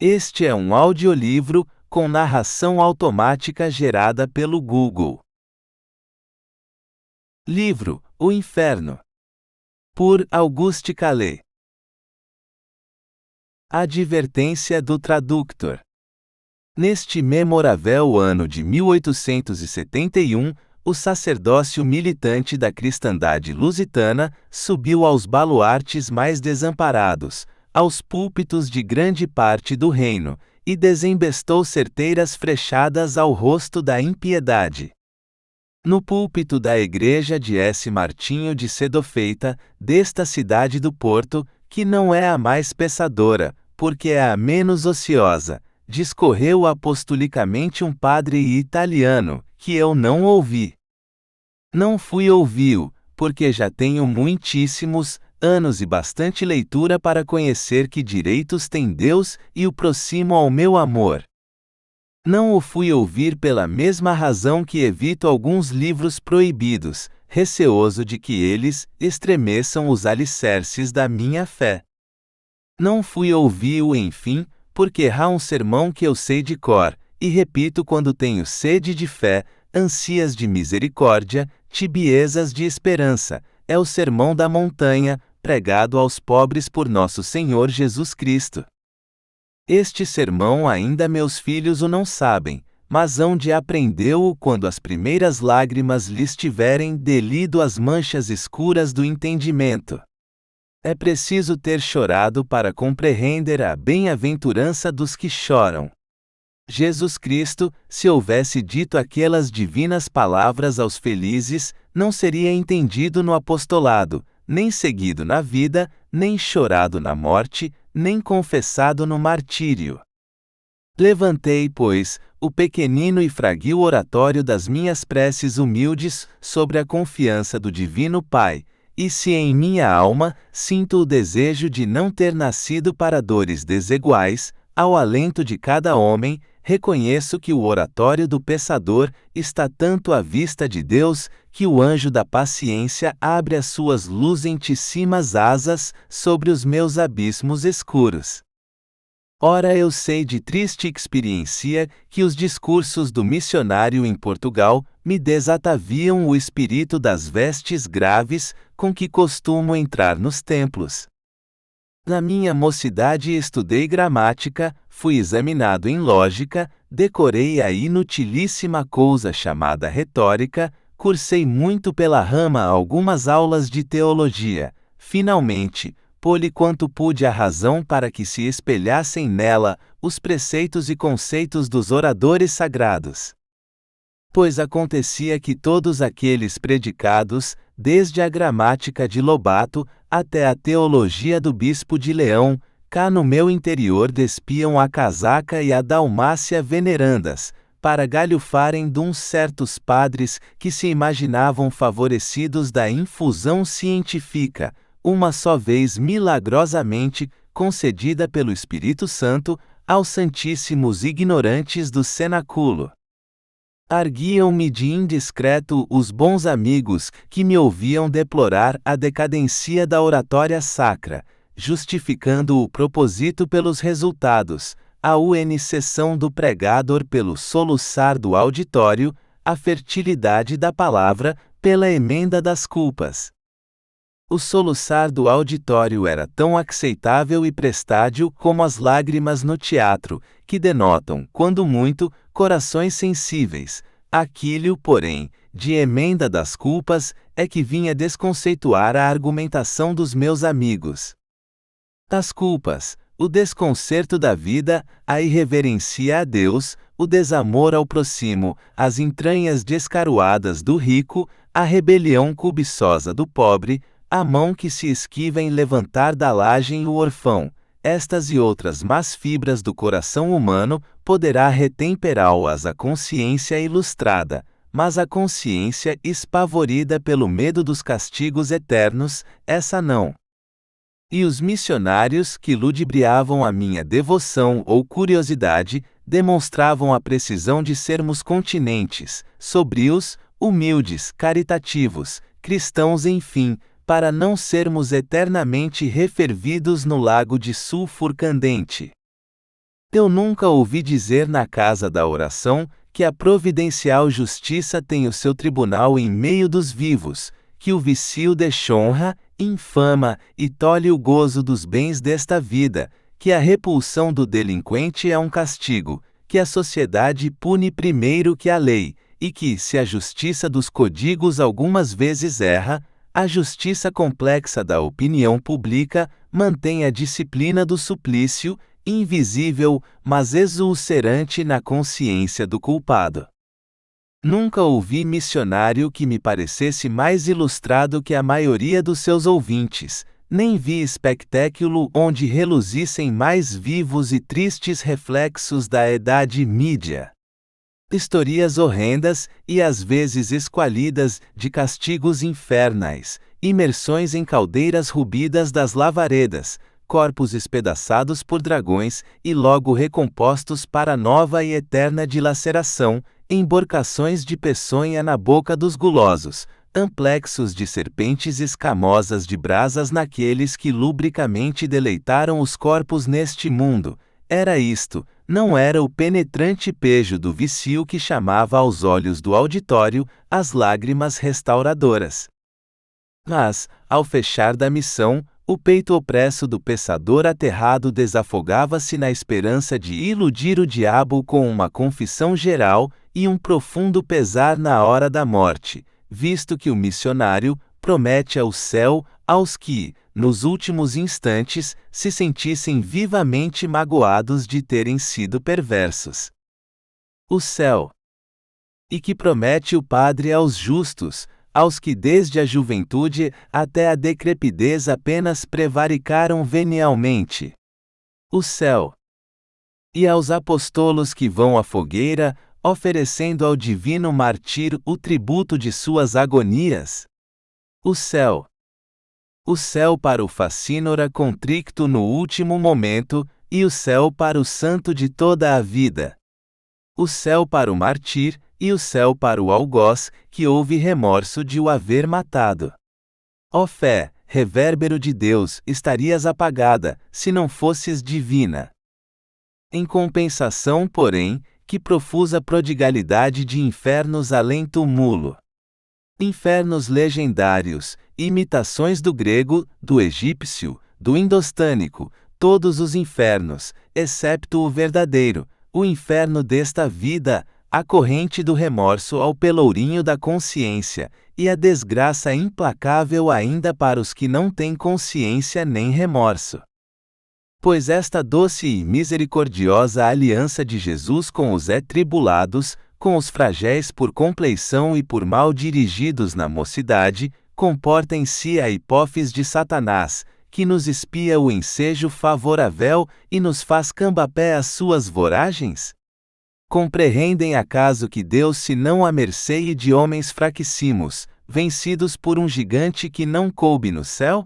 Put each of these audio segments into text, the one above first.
Este é um audiolivro com narração automática gerada pelo Google. Livro O Inferno, por Auguste Calais. Advertência do traductor. Neste memorável ano de 1871, o sacerdócio militante da cristandade lusitana subiu aos baluartes mais desamparados, aos púlpitos de grande parte do reino, e desembestou certeiras frechadas ao rosto da impiedade. No púlpito da igreja de S. Martinho de Sedofeita, desta cidade do Porto, que não é a mais peçadora, porque é a menos ociosa, discorreu apostolicamente um padre italiano, que eu não ouvi. Não fui ouvi-o, porque já tenho muitíssimos anos e bastante leitura para conhecer que direitos tem Deus e o proximo ao meu amor. Não o fui ouvir pela mesma razão que evito alguns livros proibidos, receoso de que eles estremeçam os alicerces da minha fé. Não fui ouvi-o, enfim, porque há um sermão que eu sei de cor, e repito quando tenho sede de fé, ânsias de misericórdia, tibiezas de esperança, é o sermão da montanha, pregado aos pobres por nosso Senhor Jesus Cristo. Este sermão ainda meus filhos o não sabem, mas hão de aprendê-o quando as primeiras lágrimas lhes tiverem delido as manchas escuras do entendimento. É preciso ter chorado para compreender a bem-aventurança dos que choram. Jesus Cristo, se houvesse dito aquelas divinas palavras aos felizes, não seria entendido no apostolado, nem seguido na vida, nem chorado na morte, nem confessado no martírio. Levantei, pois, o pequenino e frágil oratório das minhas preces humildes sobre a confiança do Divino Pai, e se em minha alma sinto o desejo de não ter nascido para dores desiguais, ao alento de cada homem, reconheço que o oratório do pensador está tanto à vista de Deus, que o anjo da paciência abre as suas luzentíssimas asas sobre os meus abismos escuros. Ora, eu sei de triste experiência que os discursos do missionário em Portugal me desataviam o espírito das vestes graves com que costumo entrar nos templos. Na minha mocidade estudei gramática, fui examinado em lógica, decorei a inutilíssima coisa chamada retórica, cursei muito pela rama algumas aulas de teologia, finalmente, poli quanto pude a razão para que se espelhassem nela os preceitos e conceitos dos oradores sagrados. Pois acontecia que todos aqueles predicados, desde a gramática de Lobato até a teologia do bispo de Leão, cá no meu interior despiam a casaca e a dalmácia venerandas, para galhofarem de uns certos padres que se imaginavam favorecidos da infusão científica, uma só vez milagrosamente concedida pelo Espírito Santo aos santíssimos ignorantes do cenáculo. Arguiam-me de indiscreto os bons amigos que me ouviam deplorar a decadência da oratória sacra, justificando o proposito pelos resultados, a unisseção do pregador pelo soluçar do auditório, a fertilidade da palavra pela emenda das culpas. O soluçar do auditório era tão aceitável e prestádio como as lágrimas no teatro, que denotam, quando muito, corações sensíveis. Aquilo, porém, de emenda das culpas, é que vinha desconceituar a argumentação dos meus amigos. As culpas, o desconcerto da vida, a irreverência a Deus, o desamor ao próximo, as entranhas descaroadas do rico, a rebelião cobiçosa do pobre, a mão que se esquiva em levantar da lajem o órfão, estas e outras más fibras do coração humano, poderá retemperá-las a consciência ilustrada, mas a consciência espavorida pelo medo dos castigos eternos, essa não. E os missionários que ludibriavam a minha devoção ou curiosidade, demonstravam a precisão de sermos continentes, sobrios, humildes, caritativos, cristãos enfim, para não sermos eternamente refervidos no lago de sulfur candente. Eu nunca ouvi dizer na casa da oração que a providencial justiça tem o seu tribunal em meio dos vivos, que o vício deshonra, infama e tolhe o gozo dos bens desta vida, que a repulsão do delinquente é um castigo, que a sociedade pune primeiro que a lei, e que, se a justiça dos códigos algumas vezes erra, a justiça complexa da opinião pública mantém a disciplina do suplício, invisível, mas exulcerante na consciência do culpado. Nunca ouvi missionário que me parecesse mais ilustrado que a maioria dos seus ouvintes, nem vi espectáculo onde reluzissem mais vivos e tristes reflexos da idade mídia. Historias horrendas e às vezes esqualidas de castigos infernais, imersões em caldeiras rubidas das lavaredas, corpos espedaçados por dragões e logo recompostos para nova e eterna dilaceração, emborcações de peçonha na boca dos gulosos, amplexos de serpentes escamosas de brasas naqueles que lubricamente deleitaram os corpos neste mundo. Era isto, não era o penetrante pejo do vício que chamava aos olhos do auditório as lágrimas restauradoras. Mas, ao fechar da missão, o peito opresso do pensador aterrado desafogava-se na esperança de iludir o diabo com uma confissão geral e um profundo pesar na hora da morte, visto que o missionário promete ao céu aos que, nos últimos instantes, se sentissem vivamente magoados de terem sido perversos. O céu. E que promete o Padre aos justos, aos que desde a juventude até a decrepidez apenas prevaricaram venialmente. O céu. E aos apostolos que vão à fogueira, oferecendo ao divino mártir o tributo de suas agonias. O céu. O céu para o facínora contricto no último momento, e o céu para o santo de toda a vida. O céu para o mártir, e o céu para o algoz, que houve remorso de o haver matado. Ó fé, revérbero de Deus, estarias apagada, se não fosses divina. Em compensação, porém, que profusa prodigalidade de infernos além túmulo. Infernos legendários, imitações do grego, do egípcio, do indostânico, todos os infernos, excepto o verdadeiro, o inferno desta vida, a corrente do remorso ao pelourinho da consciência, e a desgraça implacável ainda para os que não têm consciência nem remorso. Pois esta doce e misericordiosa aliança de Jesus com os tribulados, com os fragéis por compleição e por mal dirigidos na mocidade, comporta em si a hipófise de Satanás, que nos espia o ensejo favorável e nos faz cambapé às suas voragens? Compreendem acaso que Deus se não à mercê de homens fraquíssimos, vencidos por um gigante que não coube no céu?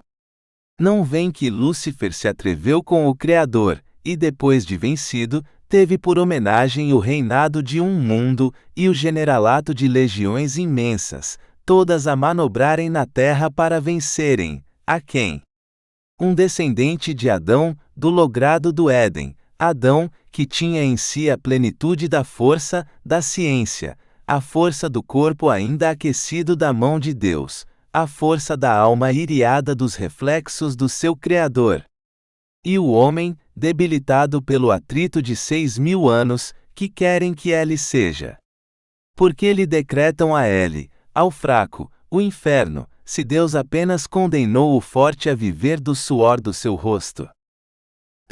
Não veem que Lúcifer se atreveu com o Criador, e depois de vencido, teve por homenagem o reinado de um mundo e o generalato de legiões imensas, todas a manobrarem na terra para vencerem, a quem? Um descendente de Adão, do logrado do Éden, Adão, que tinha em si a plenitude da força, da ciência, a força do corpo ainda aquecido da mão de Deus, a força da alma iriada dos reflexos do seu Criador. E o homem, debilitado pelo atrito de 6.000 anos, que querem que ele seja. Porque lhe decretam a ele, ao fraco, o inferno, se Deus apenas condenou o forte a viver do suor do seu rosto.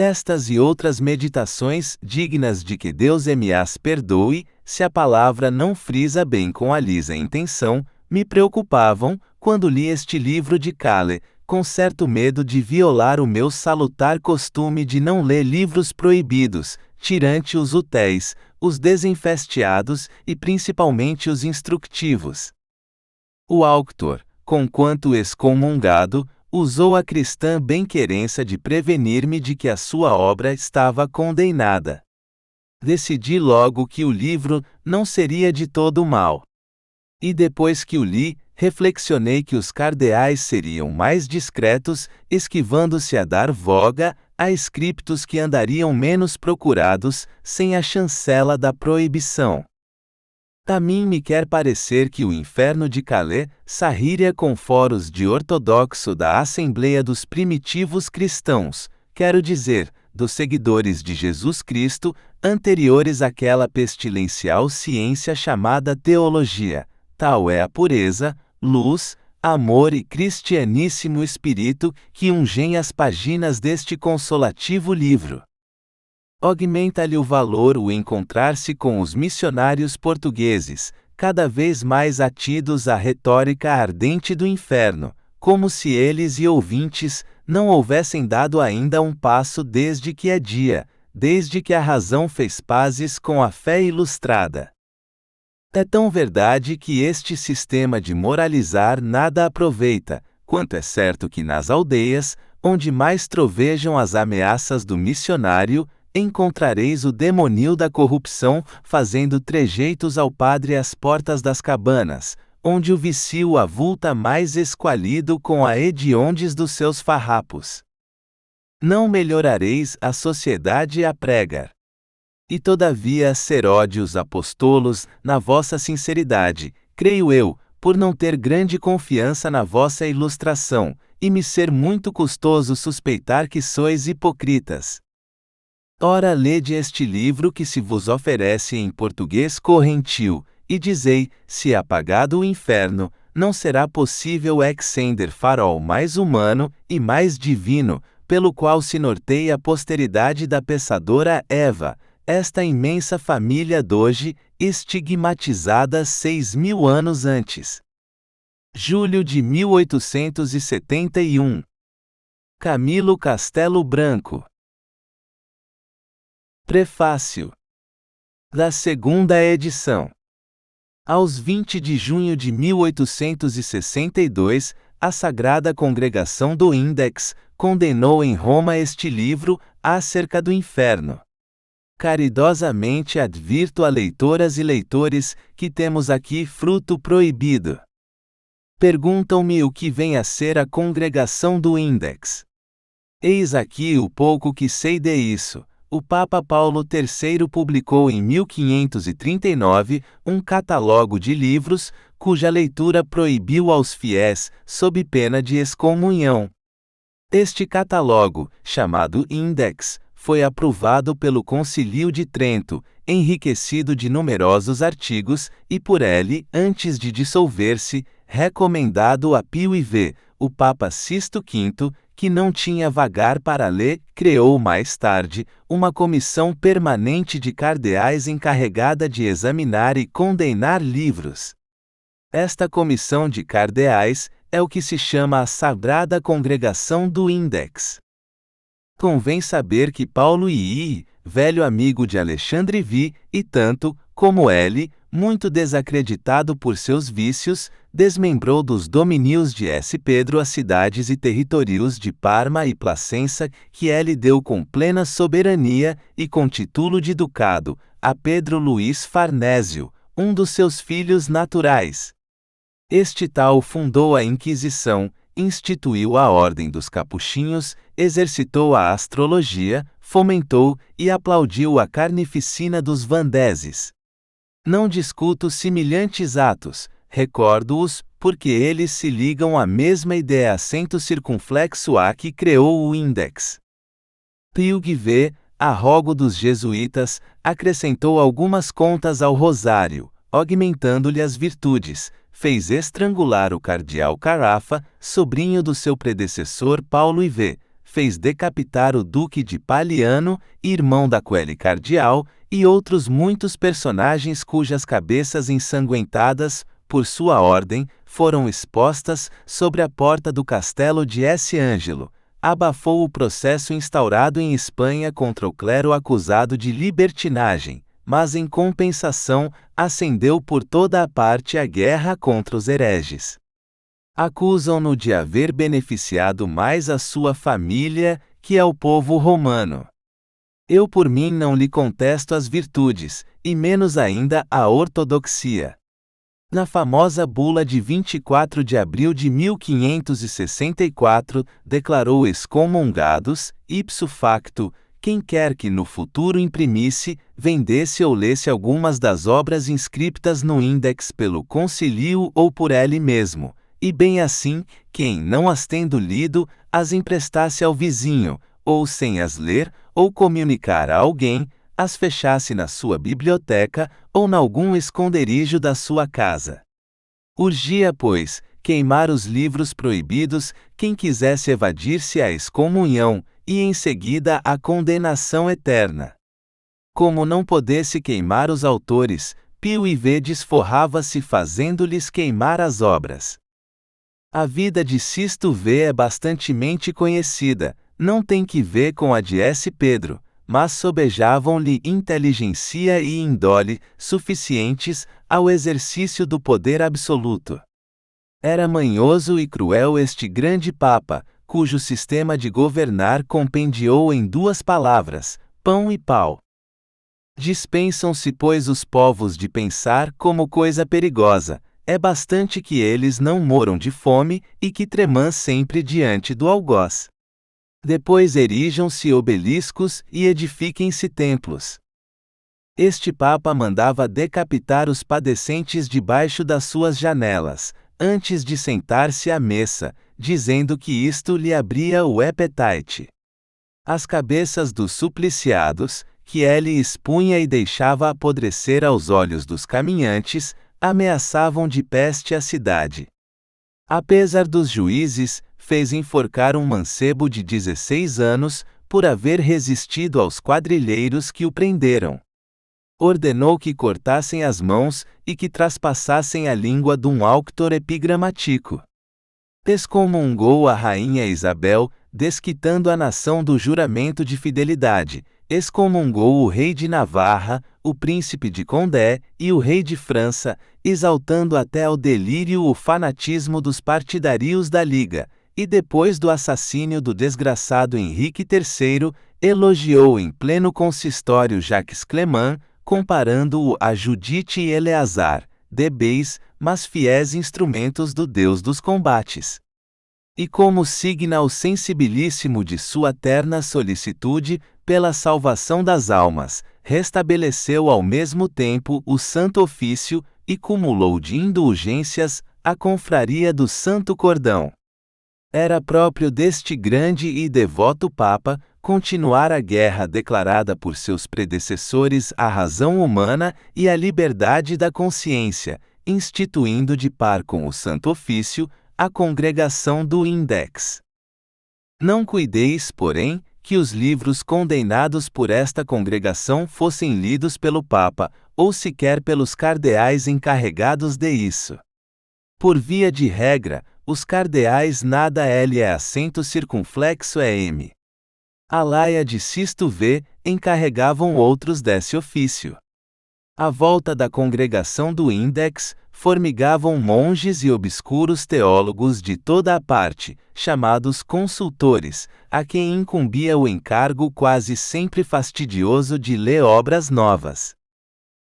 Estas e outras meditações, dignas de que Deus me-as perdoe, se a palavra não frisa bem com a lisa intenção, me preocupavam, quando li este livro de Cale, com certo medo de violar o meu salutar costume de não ler livros proibidos, tirante os úteis, os desenfesteados e principalmente os instrutivos. O autor, conquanto excomungado, usou a cristã bem-querença de prevenir-me de que a sua obra estava condenada. Decidi logo que o livro não seria de todo mal. E depois que o li, reflexionei que os cardeais seriam mais discretos, esquivando-se a dar voga há scriptos que andariam menos procurados, sem a chancela da proibição. A mim me quer parecer que o inferno de Calais sarríria com foros de ortodoxo da Assembleia dos primitivos cristãos, quero dizer, dos seguidores de Jesus Cristo, anteriores àquela pestilencial ciência chamada teologia. Tal é a pureza, luz, amor e cristianíssimo espírito que ungem as páginas deste consolativo livro. Aumenta-lhe o valor o encontrar-se com os missionários portugueses, cada vez mais atidos à retórica ardente do inferno, como se eles e ouvintes não houvessem dado ainda um passo desde que é dia, desde que a razão fez pazes com a fé ilustrada. É tão verdade que este sistema de moralizar nada aproveita, quanto é certo que nas aldeias, onde mais trovejam as ameaças do missionário, encontrareis o demonio da corrupção fazendo trejeitos ao padre às portas das cabanas, onde o vicio avulta mais esqualido com a hediondes dos seus farrapos. Não melhorareis a sociedade a pregar. E todavia ser ódios apostolos na vossa sinceridade, creio eu, por não ter grande confiança na vossa ilustração, e me ser muito custoso suspeitar que sois hipocritas. Ora, lede este livro que se vos oferece em português correntil, e dizei, se apagado o inferno, não será possível excender farol mais humano e mais divino, pelo qual se norteia a posteridade da pensadora Eva, esta imensa família d'hoje, estigmatizada 6.000 anos antes. Julho de 1871. Camilo Castelo Branco. Prefácio. Da segunda edição. Aos 20 de junho de 1862, a Sagrada Congregação do Index condenou em Roma este livro acerca do inferno. Caridosamente advirto a leitoras e leitores que temos aqui fruto proibido. Perguntam-me o que vem a ser a Congregação do Index. Eis aqui o pouco que sei de isso. O Papa Paulo III publicou em 1539 um catálogo de livros, cuja leitura proibiu aos fiéis, sob pena de excomunhão. Este catálogo, chamado Index, foi aprovado pelo Concílio de Trento, enriquecido de numerosos artigos, e por ele, antes de dissolver-se, recomendado a Pio IV, o Papa Sisto V, que não tinha vagar para ler, criou mais tarde uma comissão permanente de cardeais encarregada de examinar e condenar livros. Esta comissão de cardeais é o que se chama a Sagrada Congregação do Index. Convém saber que Paulo II, velho amigo de Alexandre V, e tanto, como ele, muito desacreditado por seus vícios, desmembrou dos domínios de S. Pedro as cidades e territórios de Parma e Placença, que ele deu com plena soberania e com título de ducado, a Pedro Luís Farnésio, um dos seus filhos naturais. Este tal fundou a Inquisição, instituiu a Ordem dos Capuchinhos, exercitou a astrologia, fomentou e aplaudiu a carnificina dos vandeses. Não discuto semelhantes atos, recordo-os, porque eles se ligam à mesma ideia acento circunflexo a que criou o Index. Pio V, a rogo dos jesuítas, acrescentou algumas contas ao rosário, aumentando-lhe as virtudes, fez estrangular o cardeal Carafa, sobrinho do seu predecessor Paulo IV, fez decapitar o duque de Paliano, irmão da coeli cardeal, e outros muitos personagens cujas cabeças ensanguentadas, por sua ordem, foram expostas sobre a porta do castelo de S. Ângelo. Abafou o processo instaurado em Espanha contra o clero acusado de libertinagem, mas em compensação, acendeu por toda a parte a guerra contra os hereges. Acusam-no de haver beneficiado mais a sua família que ao povo romano. Eu por mim não lhe contesto as virtudes, e menos ainda a ortodoxia. Na famosa bula de 24 de abril de 1564, declarou excomungados, ipso facto, quem quer que no futuro imprimisse, vendesse ou lesse algumas das obras inscriptas no Index pelo concílio ou por ele mesmo, e bem assim, quem, não as tendo lido, as emprestasse ao vizinho, ou sem as ler, ou comunicar a alguém, as fechasse na sua biblioteca, ou nalgum esconderijo da sua casa. Urgia, pois, queimar os livros proibidos, quem quisesse evadir-se à excomunhão, e em seguida à condenação eterna. Como não podesse queimar os autores, Pio IV desforrava-se fazendo-lhes queimar as obras. A vida de Sisto V é bastantemente conhecida, não tem que ver com a de S. Pedro, mas sobejavam-lhe inteligência e índole suficientes ao exercício do poder absoluto. Era manhoso e cruel este grande Papa, cujo sistema de governar compendiou em duas palavras, pão e pau. Dispensam-se, pois, os povos de pensar como coisa perigosa, é bastante que eles não moram de fome e que tremam sempre diante do algoz. Depois erijam-se obeliscos e edifiquem-se templos. Este Papa mandava decapitar os padecentes debaixo das suas janelas, antes de sentar-se à mesa, dizendo que isto lhe abria o apetite. As cabeças dos supliciados, que ele expunha e deixava apodrecer aos olhos dos caminhantes, ameaçavam de peste a cidade. Apesar dos juízes, fez enforcar um mancebo de 16 anos, por haver resistido aos quadrilheiros que o prenderam. Ordenou que cortassem as mãos, e que traspassassem a língua de um auctor epigramatico. Excomungou a rainha Isabel, desquitando a nação do juramento de fidelidade. Excomungou o rei de Navarra, o príncipe de Condé, e o rei de França, exaltando até ao delírio o fanatismo dos partidários da Liga, e depois do assassínio do desgraçado Henrique III, elogiou em pleno consistório Jacques Clément, comparando-o a Judite e Eleazar, débeis, mas fiéis instrumentos do Deus dos combates. E como signa o sensibilíssimo de sua terna solicitude pela salvação das almas, restabeleceu ao mesmo tempo o Santo Ofício e cumulou de indulgências a confraria do Santo Cordão. Era próprio deste grande e devoto Papa continuar a guerra declarada por seus predecessores à razão humana e à liberdade da consciência, instituindo de par com o Santo Ofício a congregação do Index. Não cuideis, porém, que os livros condenados por esta congregação fossem lidos pelo Papa, ou sequer pelos cardeais encarregados de isso. Por via de regra, os cardeais nada L é acento circunflexo é M. A laia de Sisto V, encarregavam outros desse ofício. À volta da congregação do Index, formigavam monges e obscuros teólogos de toda a parte, chamados consultores, a quem incumbia o encargo quase sempre fastidioso de ler obras novas.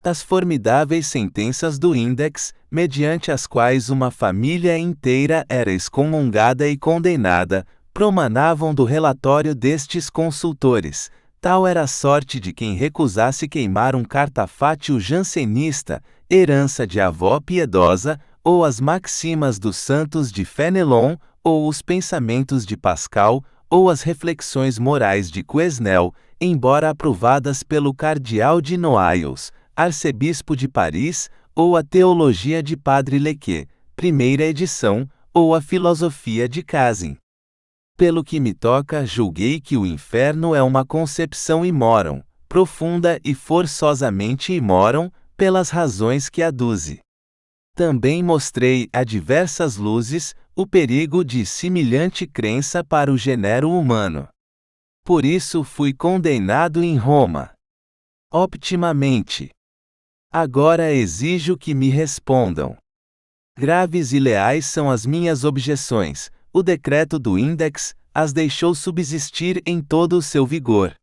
As formidáveis sentenças do Index, mediante as quais uma família inteira era excomungada e condenada, promanavam do relatório destes consultores. Tal era a sorte de quem recusasse queimar um cartafátio jansenista, herança de avó piedosa, ou as maximas dos santos de Fénelon, ou os pensamentos de Pascal, ou as reflexões morais de Quesnel, embora aprovadas pelo cardeal de Noailles, arcebispo de Paris, ou a teologia de Padre Lequet, primeira edição, ou a filosofia de Casin. Pelo que me toca, julguei que o inferno é uma concepção imoram, profunda e forçosamente imoram, pelas razões que aduze. Também mostrei, a diversas luzes, o perigo de semelhante crença para o gênero humano. Por isso fui condenado em Roma. Optimamente. Agora exijo que me respondam. Graves e leais são as minhas objeções. O decreto do Index as deixou subsistir em todo o seu vigor.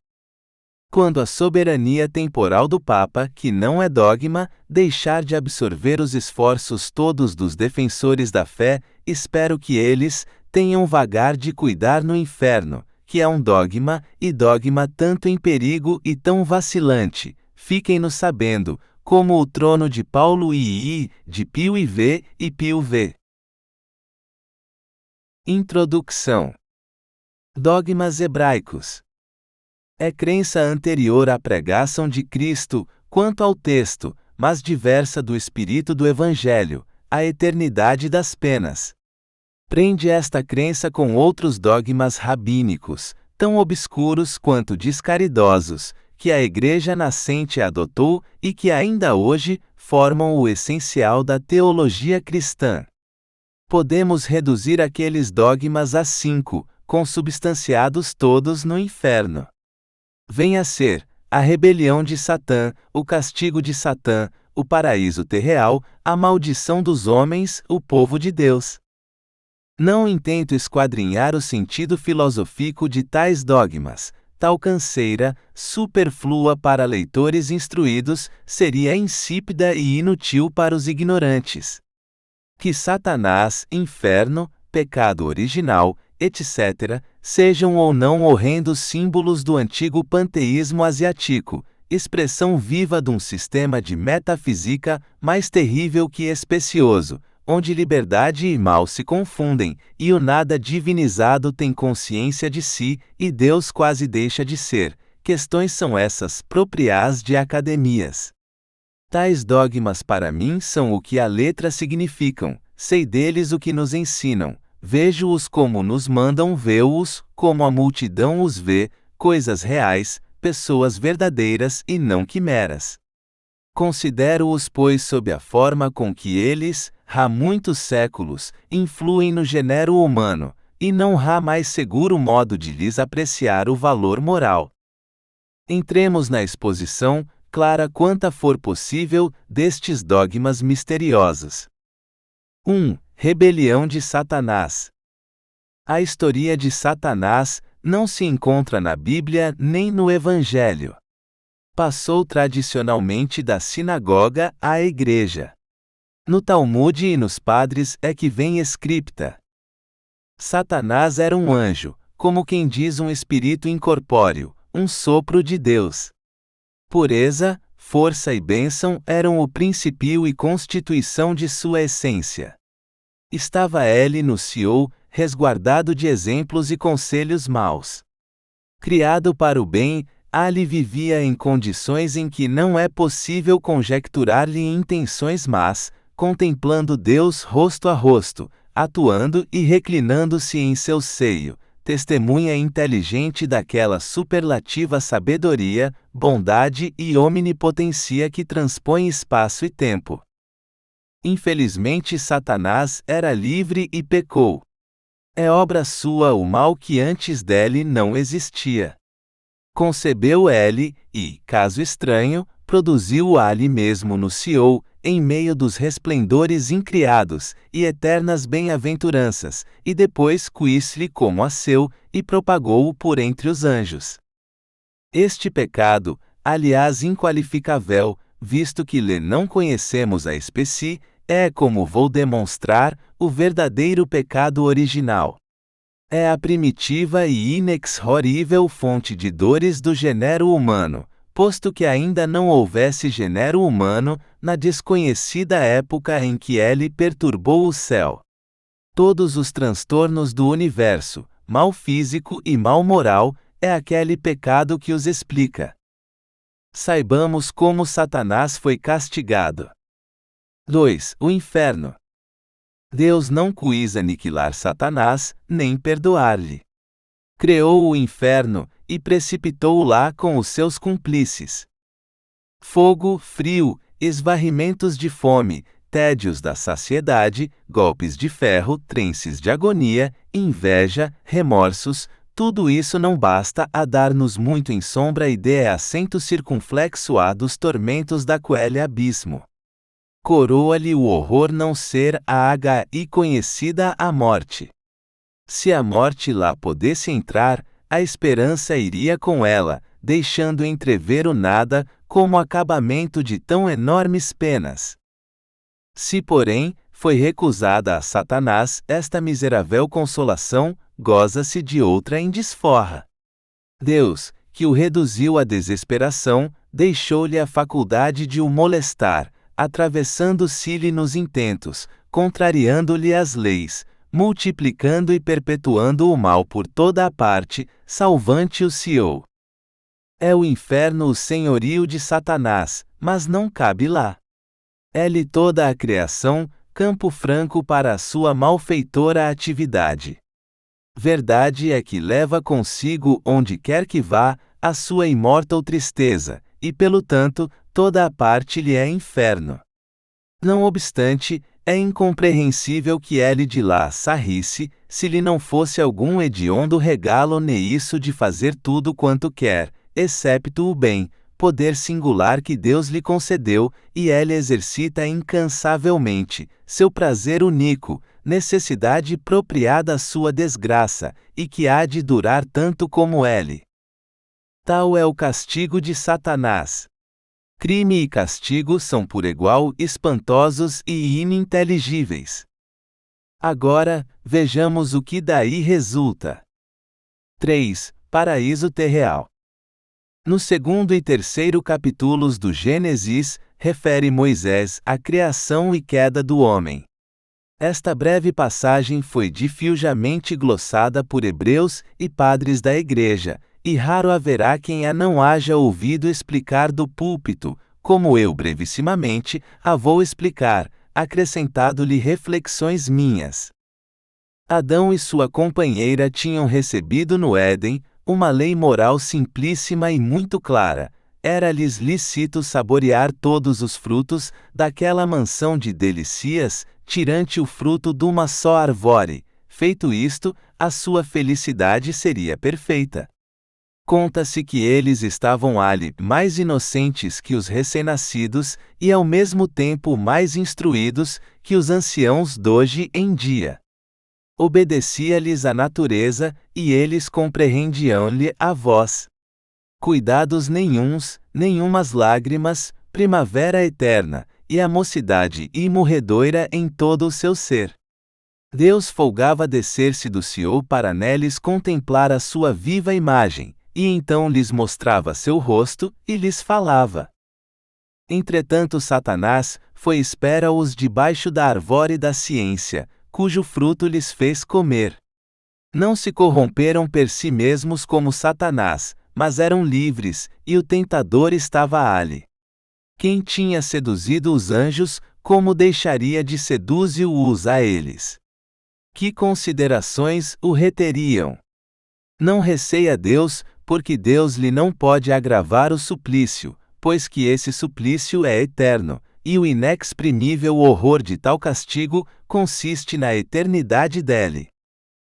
Quando a soberania temporal do Papa, que não é dogma, deixar de absorver os esforços todos dos defensores da fé, espero que eles tenham vagar de cuidar no inferno, que é um dogma, e dogma tanto em perigo e tão vacilante. Fiquem-no sabendo, como o trono de Paulo II, de Pio IV e Pio V. Introdução. Dogmas hebraicos. É crença anterior à pregação de Cristo, quanto ao texto, mas diversa do espírito do Evangelho, a eternidade das penas. Prende esta crença com outros dogmas rabínicos, tão obscuros quanto descaridosos, que a Igreja nascente adotou e que ainda hoje formam o essencial da teologia cristã. Podemos reduzir aqueles dogmas a 5, consubstanciados todos no inferno. Vem a ser a rebelião de Satã, o castigo de Satã, o paraíso terreal, a maldição dos homens, o povo de Deus. Não intento esquadrinhar o sentido filosófico de tais dogmas, tal canseira, superflua para leitores instruídos, seria insípida e inútil para os ignorantes. Que Satanás, inferno, pecado original, etc., sejam ou não horrendos símbolos do antigo panteísmo asiático, expressão viva de um sistema de metafísica mais terrível que especioso, onde liberdade e mal se confundem, e o nada divinizado tem consciência de si, e Deus quase deixa de ser. Questões são essas próprias de academias. Tais dogmas para mim são o que a letra significam, sei deles o que nos ensinam, vejo-os como nos mandam vê-os, como a multidão os vê, coisas reais, pessoas verdadeiras e não quimeras. Considero-os, pois, sob a forma com que eles, há muitos séculos, influem no gênero humano, e não há mais seguro modo de lhes apreciar o valor moral. Entremos na exposição, clara quanta for possível, destes dogmas misteriosos. 1. Rebelião de Satanás. A história de Satanás não se encontra na Bíblia nem no Evangelho. Passou tradicionalmente da sinagoga à igreja. No Talmud e nos padres é que vem escrita. Satanás era um anjo, como quem diz um espírito incorpóreo, um sopro de Deus. Pureza, força e bênção eram o princípio e constituição de sua essência. Estava ele no Sheol, resguardado de exemplos e conselhos maus. Criado para o bem, ali vivia em condições em que não é possível conjecturar-lhe intenções más, contemplando Deus rosto a rosto, atuando e reclinando-se em seu seio, testemunha inteligente daquela superlativa sabedoria, bondade e omnipotência que transpõe espaço e tempo. Infelizmente Satanás era livre e pecou. É obra sua o mal que antes dele não existia. Concebeu ele, e, caso estranho, produziu ali mesmo no Sheol, em meio dos resplendores incriados, e eternas bem-aventuranças, e depois quis-lhe como a seu, e propagou-o por entre os anjos. Este pecado, aliás inqualificável, visto que lhe não conhecemos a espécie, é, como vou demonstrar, o verdadeiro pecado original. É a primitiva e inexorível fonte de dores do gênero humano, posto que ainda não houvesse gênero humano, na desconhecida época em que ele perturbou o céu. Todos os transtornos do universo, mal físico e mal moral, é aquele pecado que os explica. Saibamos como Satanás foi castigado. 2. O inferno. Deus não quis aniquilar Satanás, nem perdoar-lhe. Criou o inferno, e precipitou-o lá com os seus cúmplices. Fogo, frio, esvarrimentos de fome, tédios da saciedade, golpes de ferro, trances de agonia, inveja, remorsos, tudo isso não basta a dar-nos muito em sombra ideia assento circunflexo a dos tormentos da coelha abismo. Coroa-lhe o horror não ser a e conhecida a morte. Se a morte lá pudesse entrar, a esperança iria com ela, deixando entrever o nada como acabamento de tão enormes penas. Se, porém, foi recusada a Satanás esta miserável consolação, goza-se de outra em desforra. Deus, que o reduziu à desesperação, deixou-lhe a faculdade de o molestar, atravessando-se-lhe nos intentos, contrariando-lhe as leis, multiplicando e perpetuando o mal por toda a parte, salvante-o Senhor. É o inferno o senhorio de Satanás, mas não cabe lá. É-lhe toda a criação, campo franco para a sua malfeitora atividade. Verdade é que leva consigo, onde quer que vá, a sua imortal tristeza, e pelo tanto, toda a parte lhe é inferno. Não obstante, é incompreensível que ele de lá sarrisse, se lhe não fosse algum hediondo regalo isso de fazer tudo quanto quer, excepto o bem, poder singular que Deus lhe concedeu, e ele exercita incansavelmente, seu prazer único, necessidade propriada à sua desgraça, e que há de durar tanto como ele. Tal é o castigo de Satanás. Crime e castigo são por igual espantosos e ininteligíveis. Agora, vejamos o que daí resulta. 3. Paraíso terreal. No segundo e terceiro capítulos do Gênesis, refere Moisés a criação e queda do homem. Esta breve passagem foi difiusamente glossada por hebreus e padres da Igreja, e raro haverá quem a não haja ouvido explicar do púlpito, como eu brevissimamente a vou explicar, acrescentado-lhe reflexões minhas. Adão e sua companheira tinham recebido no Éden uma lei moral simplíssima e muito clara. Era-lhes lícito saborear todos os frutos daquela mansão de delícias, tirante o fruto de uma só árvore. Feito isto, a sua felicidade seria perfeita. Conta-se que eles estavam ali mais inocentes que os recém-nascidos e ao mesmo tempo mais instruídos que os anciãos d'hoje em dia. Obedecia-lhes a natureza, e eles compreendiam-lhe a voz. Cuidados nenhuns, nenhumas lágrimas, primavera eterna, e a mocidade imorredoira em todo o seu ser. Deus folgava descer-se do Senhor para neles contemplar a sua viva imagem, e então lhes mostrava seu rosto, e lhes falava. Entretanto Satanás foi espera-os debaixo da árvore da ciência, cujo fruto lhes fez comer. Não se corromperam per si mesmos como Satanás, mas eram livres, e o tentador estava ali. Quem tinha seduzido os anjos, como deixaria de seduzir-os a eles? Que considerações o reteriam? Não receia Deus, porque Deus lhe não pode agravar o suplício, pois que esse suplício é eterno, e o inexprimível horror de tal castigo consiste na eternidade dele.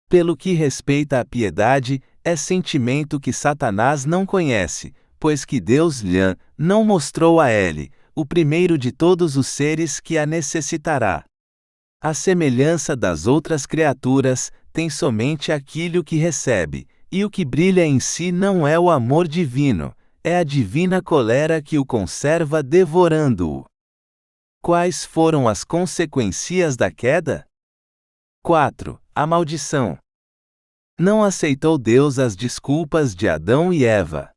Pelo que respeita à piedade, é sentimento que Satanás não conhece, pois que Deus lhe não mostrou a ele, o primeiro de todos os seres que a necessitará. A semelhança das outras criaturas, tem somente aquilo que recebe, e o que brilha em si não é o amor divino, é a divina colera que o conserva devorando-o. Quais foram as consequências da queda? 4. A maldição. Não aceitou Deus as desculpas de Adão e Eva.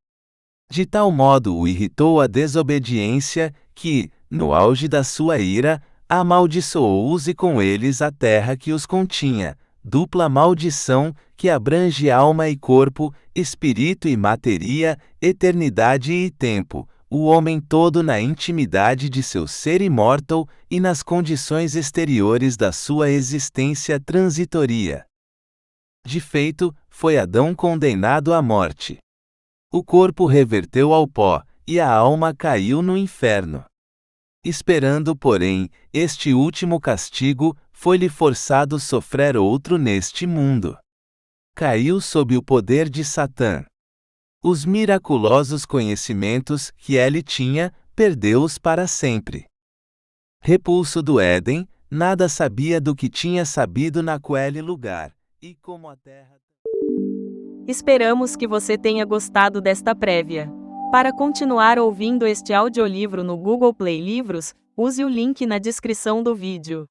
De tal modo o irritou a desobediência, que, no auge da sua ira, amaldiçoou-os e com eles a terra que os continha, dupla maldição, que abrange alma e corpo, espírito e matéria, eternidade e tempo, o homem todo na intimidade de seu ser imortal e nas condições exteriores da sua existência transitória. De feito, foi Adão condenado à morte. O corpo reverteu ao pó, e a alma caiu no inferno. Esperando, porém, este último castigo, foi-lhe forçado sofrer outro neste mundo. Caiu sob o poder de Satã. Os miraculosos conhecimentos que ele tinha, perdeu-os para sempre. Repulso do Éden, nada sabia do que tinha sabido naquele lugar, e como a terra... Esperamos que você tenha gostado desta prévia. Para continuar ouvindo este audiolivro no Google Play Livros, use o link na descrição do vídeo.